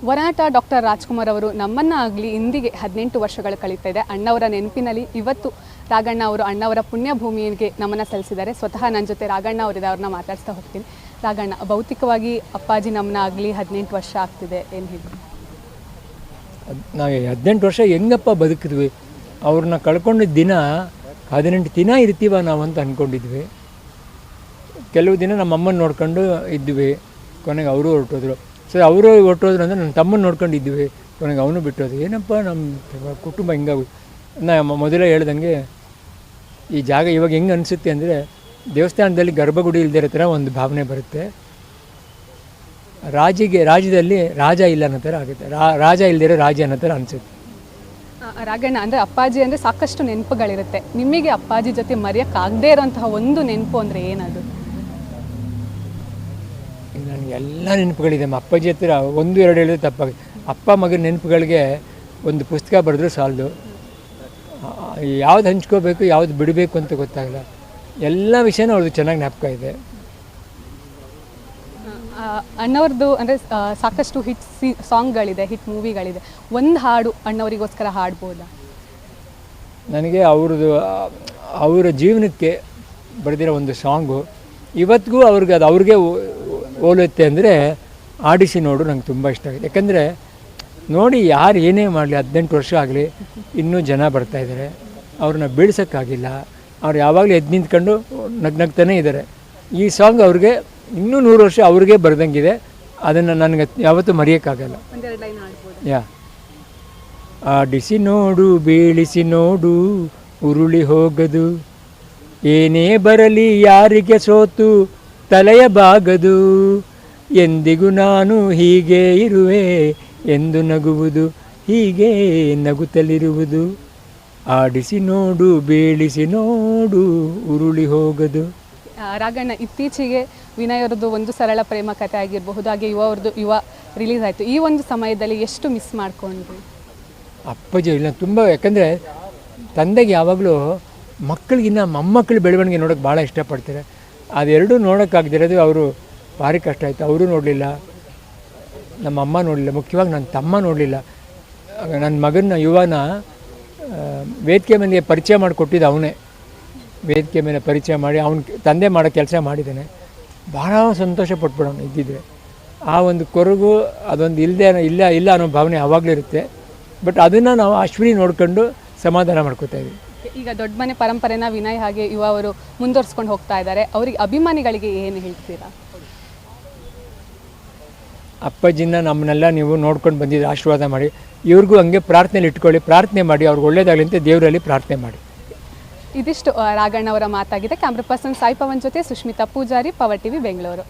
ವರನಟ doctor Rajkumar ಅವರು ನಮ್ಮನ್ನಾಗಲಿ ಇಂದಿಗೆ 18 ವರ್ಷಗಳು ಕಳೀತಾ ಇದೆ. ಅಣ್ಣವರ ನೆನಪಿನಲ್ಲಿ ಇವತ್ತು ರಾಘಣ್ಣ ಅವರು ಅಣ್ಣವರ ಪುಣ್ಯಭೂಮಿಗೆ ನಮನ ಸಲ್ಲಿಸಿದ್ದಾರೆ. ಸ್ವತಃ ನನ್ನ ಜೊತೆ ರಾಘಣ್ಣ ಅವರಿದೆ, ಅವ್ರನ್ನ ಮಾತಾಡ್ಸ್ತಾ ಹೋಗ್ತೀನಿ. ರಾಘಣ್ಣ, ಭೌತಿಕವಾಗಿ ಅಪ್ಪಾಜಿ ನಮನ ಆಗಲಿ 18 ವರ್ಷ ಆಗ್ತಿದೆ, ಏನು ಹೇಳಿ? ನಾವು 18 ವರ್ಷ ಹೆಂಗಪ್ಪ ಬದುಕಿದ್ವಿ, ಅವ್ರನ್ನ ಕಳ್ಕೊಂಡಿದ್ದ ದಿನ 18 ದಿನ ಇರ್ತೀವ ನಾವು ಅಂತ ಅಂದ್ಕೊಂಡಿದ್ವಿ. ಕೆಲವು ದಿನ ನಮ್ಮ ಅಮ್ಮನ ನೋಡ್ಕೊಂಡು ಇದ್ವಿ, ಕೊನೆಗೆ ಅವರು ಹೊರಟೋದ್ರು. ಸರಿ, ಅವರು ಹೊರಟೋದ್ರು ಅಂದರೆ ನನ್ನ ತಮ್ಮನ ನೋಡ್ಕೊಂಡಿದ್ವಿ, ಕೊನೆಗೆ ಅವನು ಬಿಟ್ಟೋದು. ಏನಪ್ಪ ನಮ್ಮ ಕುಟುಂಬ ಹಿಂಗಾಗಿ. ನಾ ಮೊದಲೇ ಹೇಳ್ದಂಗೆ ಈ ಜಾಗ ಇವಾಗ ಹೆಂಗೆ ಅನಿಸುತ್ತೆ ಅಂದರೆ, ದೇವಸ್ಥಾನದಲ್ಲಿ ಗರ್ಭಗುಡಿ ಇಲ್ದಿರೋ ಥರ ಒಂದು ಭಾವನೆ ಬರುತ್ತೆ. ರಾಜ್ಯದಲ್ಲಿ ರಾಜ ಇಲ್ಲ ಅನ್ನೋ ಥರ ಆಗುತ್ತೆ, ರಾಜ ಇಲ್ದಿರೋ ರಾಜ್ಯ ಅನ್ನೋ ಥರ ಅನಿಸುತ್ತೆ. ರಾಘಣ್ಣ, ಅಂದರೆ ಅಪ್ಪಾಜಿ ಅಂದರೆ ಸಾಕಷ್ಟು ನೆನಪುಗಳಿರುತ್ತೆ. ನಿಮಗೆ ಅಪ್ಪಾಜಿ ಜೊತೆ ಮರೆಯೋಕ್ಕಾಗದೇ ಇರೋಂತಹ ಒಂದು ನೆನಪು ಅಂದರೆ ಏನದು? ನನಗೆ ಎಲ್ಲ ನೆನಪುಗಳಿದೆ. ಅಪ್ಪಾಜಿ ಹತ್ರ 1-2 ಹೇಳಿದ್ರೆ ತಪ್ಪಾಗುತ್ತೆ. ಅಪ್ಪ ಮಗನ ನೆನಪುಗಳಿಗೆ ಒಂದು ಪುಸ್ತಕ ಬರೆದ್ರು ಸಾಲದು. ಯಾವ್ದು ಹಂಚ್ಕೋಬೇಕು, ಯಾವ್ದು ಬಿಡಬೇಕು ಅಂತ ಗೊತ್ತಾಗಲ್ಲ. ಎಲ್ಲ ವಿಷಯನೂ ಅವ್ರದ್ದು ಚೆನ್ನಾಗಿ ಜ್ಞಾಪಕ ಇದೆ. ಅಣ್ಣವ್ರದ್ದು ಅಂದರೆ ಸಾಕಷ್ಟು ಹಿಟ್ ಸಾಂಗ್ಗಳಿದೆ, ಹಿಟ್ ಮೂವಿಗಳಿದೆ. ಒಂದು ಹಾಡು ಅಣ್ಣವರಿಗೋಸ್ಕರ ಹಾಡ್ಬೋದಾ? ನನಗೆ ಅವರ ಜೀವನಕ್ಕೆ ಬರೆದಿರೋ ಒಂದು ಸಾಂಗು ಇವತ್ತಿಗೂ ಅವ್ರಿಗೆ ಹೋಲುತ್ತೆ ಅಂದರೆ ಆಡಿಸಿ ನೋಡು ನಂಗೆ ತುಂಬ ಇಷ್ಟ ಆಗಿದೆ. ಯಾಕಂದರೆ ನೋಡಿ, ಯಾರು ಏನೇ ಮಾಡಲಿ 18 ವರ್ಷ ಆಗಲಿ ಇನ್ನೂ ಜನ ಬರ್ತಾಯಿದ್ದಾರೆ, ಅವ್ರನ್ನ ಬೀಳ್ಸೋಕ್ಕಾಗಿಲ್ಲ. ಅವ್ರು ಯಾವಾಗಲೂ ಎದ್ದು ನಿಂತ್ಕೊಂಡು ನಗ್ನಗ್ತಾನೇ ಇದ್ದಾರೆ. ಈ ಸಾಂಗ್ ಅವ್ರಿಗೆ ಇನ್ನೂ 100 ವರ್ಷ ಅವ್ರಿಗೆ ಬರ್ದಂಗಿದೆ. ಅದನ್ನು ನನಗೆ ಯಾವತ್ತೂ ಮರೆಯೋಕ್ಕಾಗಲ್ಲ. ಆಡಿಸಿ ನೋಡು, ಬೀಳಿಸಿ ನೋಡು, ಉರುಳಿ ಹೋಗದು, ಏನೇ ಬರಲಿ ಯಾರಿಗೆ ಸೋತು ತಲೆಯ ಬಾಗದು, ಎಂದಿಗೂ ನಾನು ಹೀಗೆ ಇರುವೆ ಎಂದು ನಗುವುದು, ಹೀಗೆ ನಗುತ್ತಲಿರುವುದು, ಆಡಿಸಿ ನೋಡು, ಬೀಳಿಸಿ ನೋಡು, ಉರುಳಿ ಹೋಗದು. ರಾಘಣ್ಣ, ಇತ್ತೀಚೆಗೆ ವಿನಯ್ ಅವ್ರದ್ದು ಒಂದು ಸರಳ ಪ್ರೇಮ ಕಥೆ ಆಗಿರಬಹುದು, ಹಾಗೆ ಯುವ ರಿಲೀಸ್ ಆಯಿತು. ಈ ಒಂದು ಸಮಯದಲ್ಲಿ ಎಷ್ಟು ಮಿಸ್ ಮಾಡ್ಕೊಂಡ್ರಿ? ಅಪ್ಪಾಜಿ ಇಲ್ಲ ತುಂಬ. ಯಾಕಂದರೆ ತಂದೆಗೆ ಯಾವಾಗಲೂ ಮಕ್ಕಳಿಗಿನ್ನ ಮೊಮ್ಮಕ್ಕಳು ಬೆಳವಣಿಗೆ ನೋಡೋಕ್ಕೆ ಭಾಳ ಇಷ್ಟಪಡ್ತಾರೆ. ಅದೆರಡೂ ನೋಡೋಕ್ಕಾಗದಿರೋದು ಅವರು ಭಾರಿ ಕಷ್ಟ ಆಯಿತು. ಅವರು ನೋಡಲಿಲ್ಲ, ನಮ್ಮ ಅಮ್ಮ ನೋಡಲಿಲ್ಲ, ಮುಖ್ಯವಾಗಿ ನನ್ನ ತಮ್ಮ ನೋಡಲಿಲ್ಲ. ನನ್ನ ಮಗನ ಯುವನ ವೇದಿಕೆ ಮೇಲೆ ಪರಿಚಯ ಮಾಡಿಕೊಟ್ಟಿದ್ದು ಅವನೇ. ವೇದಿಕೆ ಮೇಲೆ ಪರಿಚಯ ಮಾಡಿ ಅವನ ತಂದೆ ಮಾಡೋ ಕೆಲಸ ಮಾಡಿದ್ದಾನೆ. ಭಾಳ ಸಂತೋಷ ಪಟ್ಬಿಡೋಣ ಇದ್ದಿದ್ರೆ. ಆ ಒಂದು ಕೊರಗು ಅದೊಂದು ಇಲ್ಲ ಅನ್ನೋ ಭಾವನೆ ಯಾವಾಗಲೂ ಇರುತ್ತೆ. ಬಟ್ ಅದನ್ನು ನಾವು ಅಶ್ವಿನಿ ನೋಡ್ಕೊಂಡು ಸಮಾಧಾನ ಮಾಡ್ಕೋತಾಯಿದ್ವಿ. ಈಗ ದೊಡ್ಡ ಮನೆ ಪರಂಪರೆನ ವಿನಯ್ ಹಾಗೆ ಯುವ ಅವರು ಮುಂದುವರ್ಸ್ಕೊಂಡು ಹೋಗ್ತಾ ಇದ್ದಾರೆ. ಅವರಿಗೆ ಅಭಿಮಾನಿಗಳಿಗೆ ಏನು ಹೇಳ್ತೀರಾ? ಅಪ್ಪಾಜಿನ ನಮ್ಮನ್ನೆಲ್ಲ ನೀವು ನೋಡ್ಕೊಂಡು ಬಂದಿದ್ದು ಆಶೀರ್ವಾದ ಮಾಡಿ, ಇವ್ರಿಗೂ ಹಂಗೆ ಪ್ರಾರ್ಥನೆಯಲ್ಲಿ ಇಟ್ಕೊಳ್ಳಿ, ಪ್ರಾರ್ಥನೆ ಮಾಡಿ, ಅವ್ರಿಗೆ ಒಳ್ಳೇದಾಗಲಿ ಅಂತ ದೇವರಲ್ಲಿ ಪ್ರಾರ್ಥನೆ ಮಾಡಿ. ಇದಿಷ್ಟು ರಾಘಣ್ಣ ಅವರ ಮಾತಾಗಿದೆ. ಕ್ಯಾಮ್ರಾ ಪರ್ಸನ್ ಸಾಯಿ ಪವನ್ ಜೊತೆ ಸುಷ್ಮಿತಾ ಪೂಜಾರಿ, ಪವರ್ ಟಿವಿ, ಬೆಂಗಳೂರು.